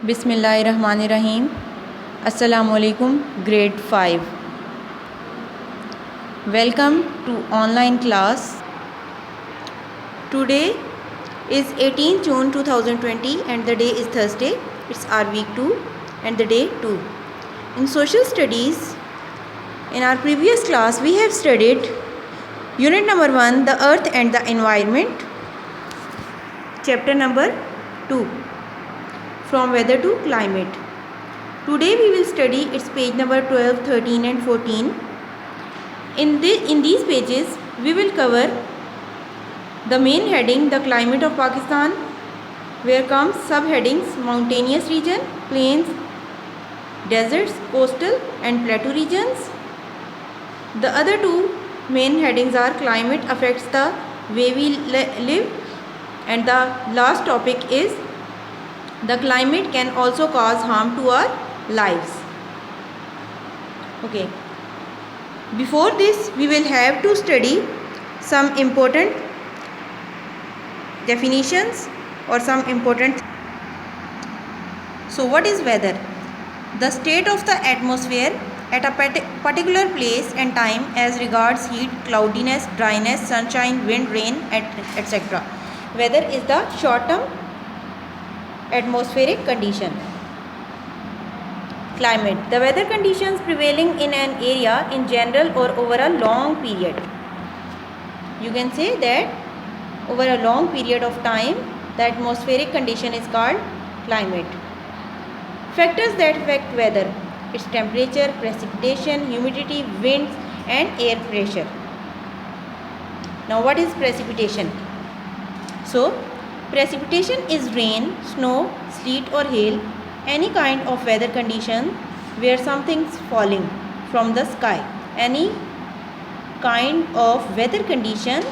बिस्मिल्लाहिर्रहमानिर्रहीम। अस्सलामुअलैकुम। Grade 5, welcome to online class. Today is 18 June 2020 and the day is Thursday. It's our week 2 and the day 2. In social studies, in our previous class we have studied unit number 1, the earth and the environment, chapter number 2, from weather to climate. Today we will study its page number 12, 13 and 14. In these pages we will cover the main heading, the climate of Pakistan, where comes subheadings, mountainous region, plains, deserts, coastal and plateau regions. The other two main headings are climate affects the way we live, and the last topic is the climate can also cause harm to our lives. Okay. Before this we will have to study some important definitions or some important. So what is weather? The state of the atmosphere at a particular place and time as regards heat, cloudiness, dryness, sunshine, wind, rain, etc. Weather is the short term atmospheric condition. Climate, the weather conditions prevailing in an area in general or over a long period. You can say that over a long period of time, the atmospheric condition is called climate. Factors that affect weather: its temperature, precipitation, humidity, winds and air pressure. Now what is precipitation? So precipitation is rain, snow, sleet or hail, any kind of weather condition where something's falling from the sky. Any kind of weather condition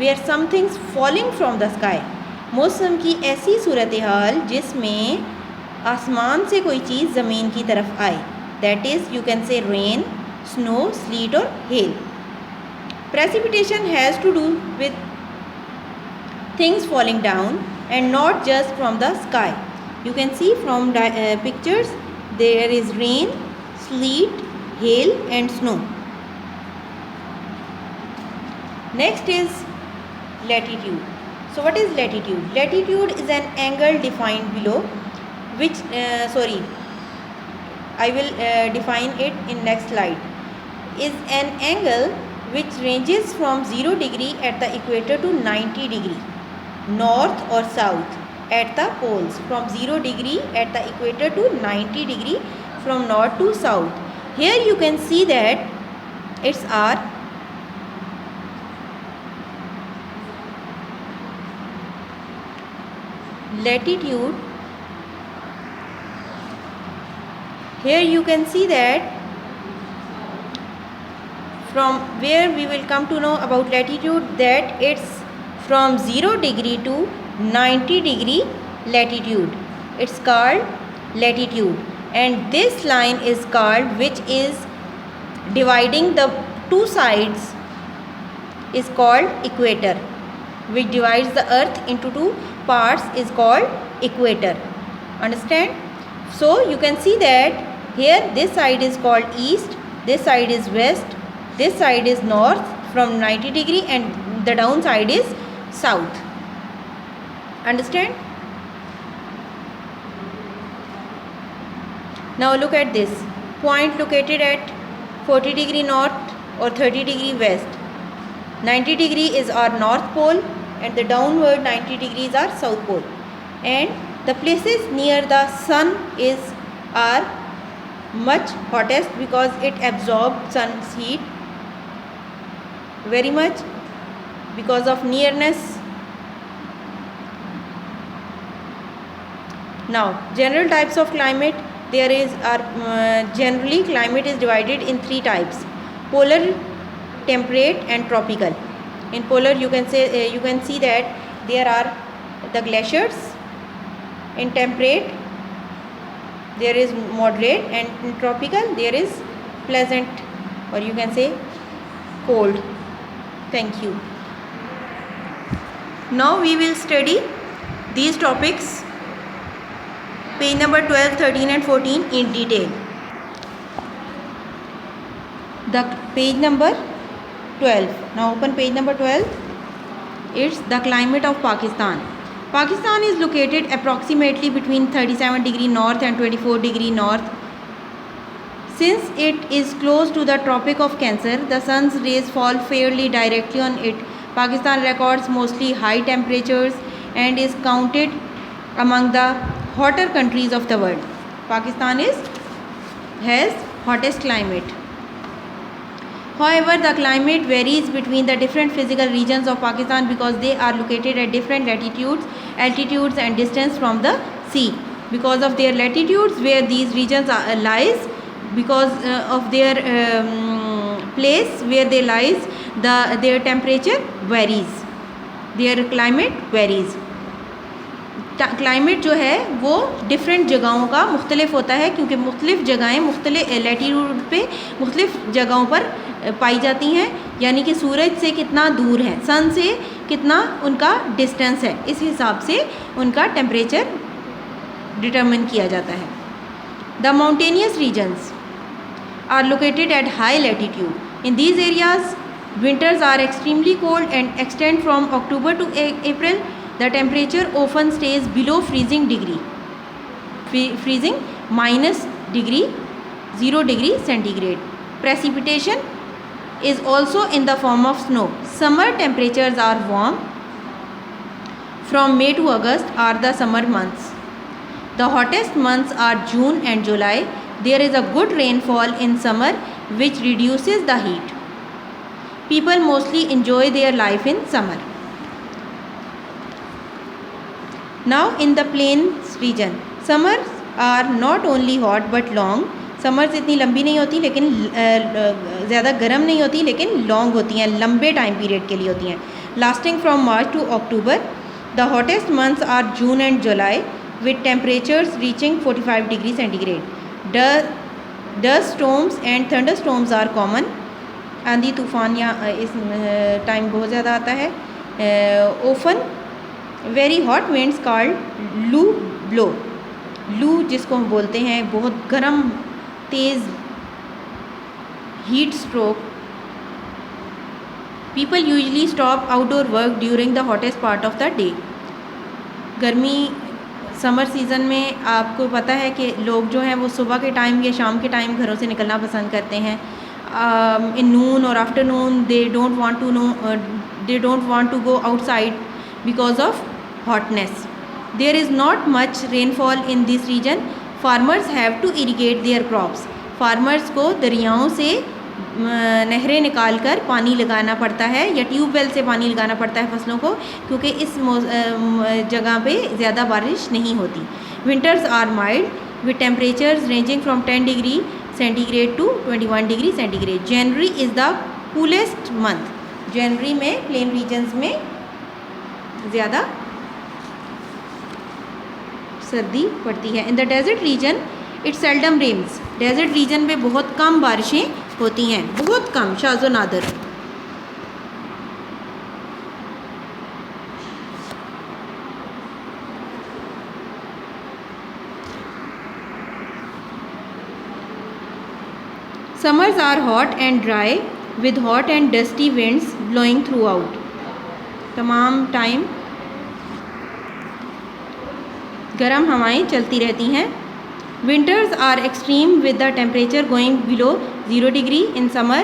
where something's falling from the sky. मौसम की ऐसी सूरत हाल जिसमें आसमान से कोई चीज़ ज़मीन की तरफ आए. That is, you can say rain, snow, sleet or hail. Precipitation has to do with things falling down and not just from the sky. You can see from pictures there is rain, sleet, hail and snow. Next is latitude. So what is latitude? Latitude is an angle defined below which I will define it in next slide. Is an angle which ranges from 0 degree at the equator to 90 degree north or south at the poles. From 0 degree at the equator to 90 degree from north to south. Here you can see that it's our latitude. Here you can see that from where we will come to know about latitude, that it's from 0 degree to 90 degree latitude. It's called latitude, and this line is called, which is dividing the two sides, is called equator, which divides the earth into two parts is called equator. Understand? So you can see that here this side is called east, this side is west, this side is north from 90 degree and the down side is south. Understand? Now look at this point located at 40 degree north or 30 degree west. 90 degree is our north pole and the downward 90 degrees are south pole, and the places near the sun are much hottest because it absorbs sun's heat very much because of nearness. Now general types of climate, there is generally climate is divided in three types: polar, temperate and tropical. In polar you can see that there are the glaciers. In temperate there is moderate, and in tropical there is pleasant, or you can say cold. Thank you. Now we will study these topics page number 12, 13 and 14 in detail. The page number 12. Now open page number 12. It's the climate of Pakistan. Pakistan is located approximately between 37 degree north and 24 degree north. Since it is close to the Tropic of Cancer, the sun's rays fall fairly directly on it. Pakistan records mostly high temperatures and is counted among the hotter countries of the world. Pakistan has hottest climate. However, the climate varies between the different physical regions of Pakistan because they are located at different latitudes, altitudes and distance from the sea. Because of their latitudes where these regions lies, because of their place where they lies, their temperature varies, their climate varies. Climate जो है वो different जगहों का मुख्तलिफ होता है क्योंकि मुख्तलिफ जगहें मुख्तलिफ लैटीट्यूड पे मुख्तलिफ जगहों पर पाई जाती हैं, यानी कि सूरज से कितना दूर है, सन से कितना उनका डिस्टेंस है, इस हिसाब से उनका टेम्परेचर डिटरमिन किया जाता है. The mountainous regions are located at high latitude. In these areas winters are extremely cold and extend from October to April. The temperature often stays below freezing minus 0 degree centigrade. Precipitation is also in the form of snow. Summer temperatures are warm. From May to August are the summer months. The hottest months are June and July. There is a good rainfall in summer which reduces the heat. People mostly enjoy their life in summer. Now in the plains region, summers are not only hot but long. Summers इतनी लंबी नहीं होती लेकिन ज़्यादा गर्म नहीं होती लेकिन लॉन्ग होती हैं, लंबे टाइम पीरियड के लिए होती हैं. Lasting from March to October. The hottest months are June and July with temperatures reaching 45 degrees centigrade. Dust storms and thunderstorms are common. आंधी तूफ़ान या इस टाइम बहुत ज़्यादा आता है. Often very hot winds called लू ब्लो. लू जिसको हम बोलते हैं बहुत गर्म तेज़ heat stroke. People usually stop outdoor work during the hottest part of the day. गर्मी समर सीज़न में आपको पता है कि लोग जो हैं वो सुबह के टाइम या शाम के टाइम घरों से निकलना पसंद करते हैं. In noon or afternoon they don't want to go outside because of hotness. There is not much rainfall in this region. Farmers have to irrigate their crops. Farmers को दरियाओं से नहरें निकाल कर पानी लगाना पड़ता है या ट्यूबवेल से पानी लगाना पड़ता है फसलों को क्योंकि इस जगह पे ज़्यादा बारिश नहीं होती. Winters are mild with temperatures ranging from 10 degree centigrade to 21 degree centigrade. January is the coolest month. January में plain regions में ज़्यादा सर्दी पड़ती है. In the desert region it seldom rains. Desert region में बहुत कम बारिशें होती हैं, बहुत कम, शाज़ो Nadar. Summers are hot and dry with hot and dusty winds blowing throughout. तमाम टाइम गर्म हवाएं चलती रहती हैं. Winters are extreme with the temperature going below 0 degree in summer.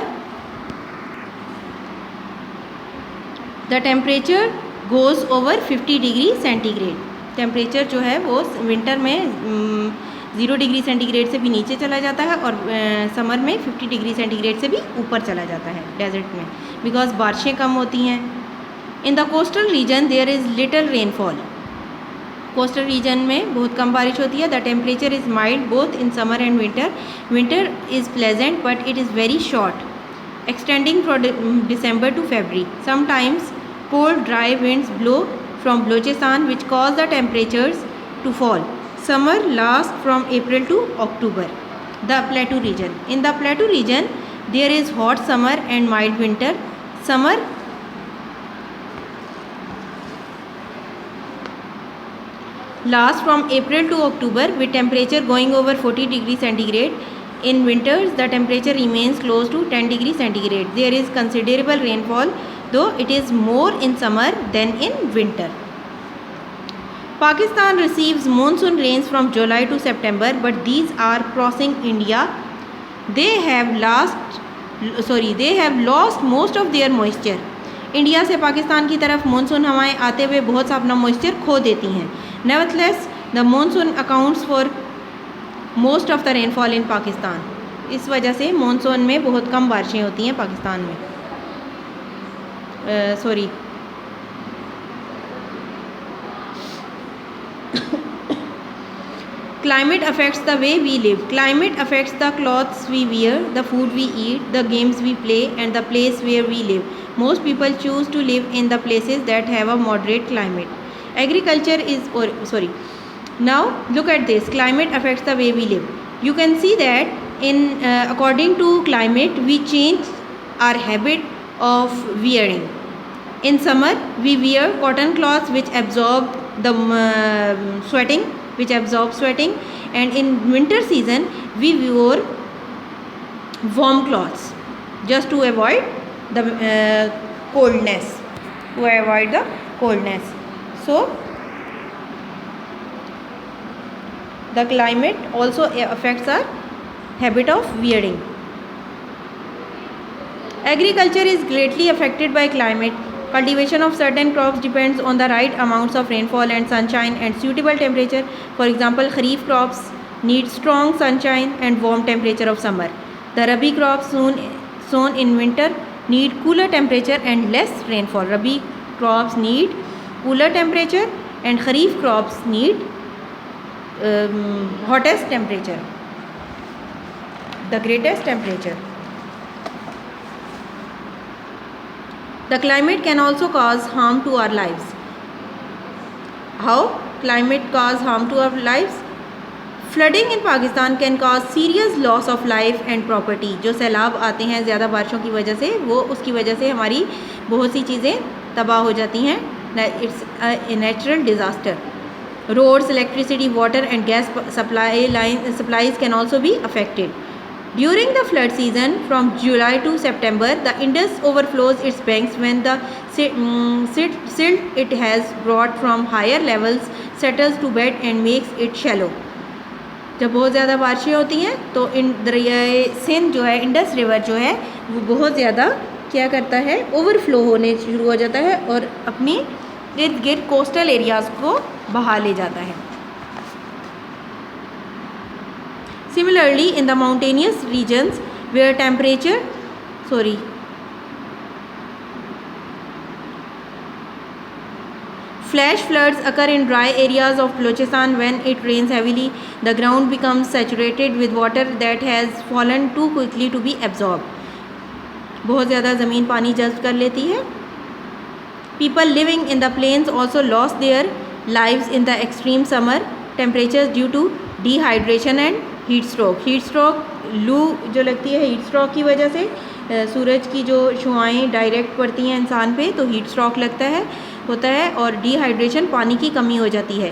The temperature goes over 50 degree centigrade. Temperature जो है वो winter में 0 डिग्री सेंटीग्रेड से भी नीचे चला जाता है और समर में 50 डिग्री सेंटीग्रेड से भी ऊपर चला जाता है डेजर्ट में, बिकॉज बारिशें कम होती हैं. In the coastal region there is little rainfall. Coastal region में बहुत कम बारिश होती है. The temperature is mild both in summer and winter. Winter is pleasant but it is very short, extending from December to February. Sometimes cold dry winds blow from Balochistan which cause the temperatures to fall. Summer lasts from April to October. The plateau region. In the plateau region there is hot summer and mild winter. Summer last from April to October with temperature going over 40 degrees centigrade. In winters, the temperature remains close to 10 degrees centigrade. There is considerable rainfall, though it is more in summer than in winter. Pakistan receives monsoon rains from July to September, but these are crossing India. They have lost most of their moisture. India से पाकिस्तान की तरफ monsoon हवाएं आते हुए बहुत सा अपना moisture खो देती हैं. Nevertheless the monsoon accounts for most of the rainfall in Pakistan. इस वजह से मानसून में बहुत कम बारिशें होती हैं पाकिस्तान में. Climate affects the way we live. Climate affects the clothes we wear, the food we eat, the games we play, and the place where we live. Most people choose to live in the places that have a moderate climate. Agriculture is, now look at this. Climate affects the way we live. You can see that according to climate, we change our habit of wearing. In summer, we wear cotton cloths which absorb the sweating, and in winter season, we wore warm clothes just to avoid the coldness. So the climate also affects our habit of wearing. Agriculture is greatly affected by climate. Cultivation of certain crops depends on the right amounts of rainfall and sunshine and suitable temperature. For example, kharif crops need strong sunshine and warm temperature of summer. The rabi crops sown in winter need cooler temperature and less rainfall. Rabi crops need cooler temperature and kharif crops need hottest temperature, the greatest temperature. The climate can also cause harm to our lives. How climate cause harm to our lives? Flooding in Pakistan can cause serious loss of life and property. जो सैलाब आते हैं ज़्यादा बारिशों की वजह से, वो उसकी वजह से हमारी बहुत सी चीज़ें तबाह हो जाती हैं. It's a natural disaster. Roads, electricity, water and gas supplies can also be affected. During the flood season from July to September, the Indus overflows its banks when the silt it has brought from higher levels settles to bed and makes it shallow. जब बहुत ज़्यादा बारिशें होती हैं तो दरियाए सिंध जो है, Indus river जो है, वो बहुत ज़्यादा क्या करता है, ओवरफ्लो होने शुरू हो जाता है और अपनी इर्द गिर्द कोस्टल एरियाज़ को बहा ले जाता है. Similarly, in the mountainous regions where flash floods occur in dry areas of Balochistan when it rains heavily, the ground becomes saturated with water that has fallen too quickly to be absorbed. बहुत ज़्यादा ज़मीन पानी जज़्ब कर लेती है. People living in the plains also lost their lives in the extreme summer temperatures due to dehydration and heat stroke लू जो लगती है हीट स्ट्रोक की वजह से, सूरज की जो शुआएं डायरेक्ट पड़ती हैं इंसान पे तो हीट स्ट्रोक होता है और डिहाइड्रेशन पानी की कमी हो जाती है.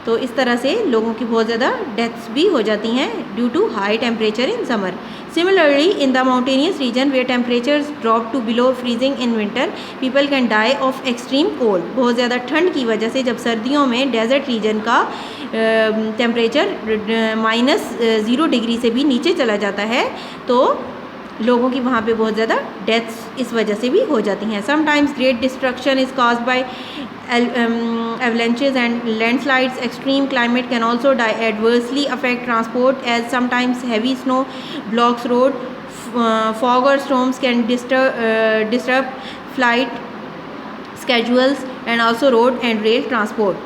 तो इस तरह से लोगों की बहुत ज़्यादा डेथ्स भी हो जाती हैं due to high temperature in summer. Similarly, in the mountainous region where temperatures drop to below freezing in winter, people can die of extreme cold. बहुत ज़्यादा ठंड की वजह से जब सर्दियों में डेजर्ट रीजन का टेम्परेचर -0 डिग्री से भी नीचे चला जाता है तो लोगों की वहाँ पे बहुत ज़्यादा डेथ्स इस वजह से भी हो जाती हैं. Sometimes great destruction is caused by avalanches and landslides. Extreme climate can also adversely affect transport as sometimes heavy snow blocks road. Fog or storms can disrupt flight schedules and also road and rail transport.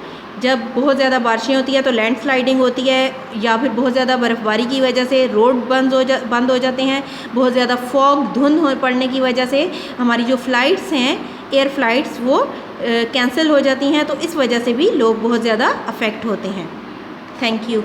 जब बहुत ज़्यादा बारिशें होती हैं तो landsliding होती है या फिर बहुत ज़्यादा बर्फ़बारी की वजह से रोड बंद हो जाते हैं. बहुत ज़्यादा फॉग धुंध पड़ने की वजह से हमारी जो फ़्लाइट्स हैं, एयर फ़्लाइट्स, वो कैंसिल हो जाती हैं. तो इस वजह से भी लोग बहुत ज़्यादा अफेक्ट होते हैं. Thank you.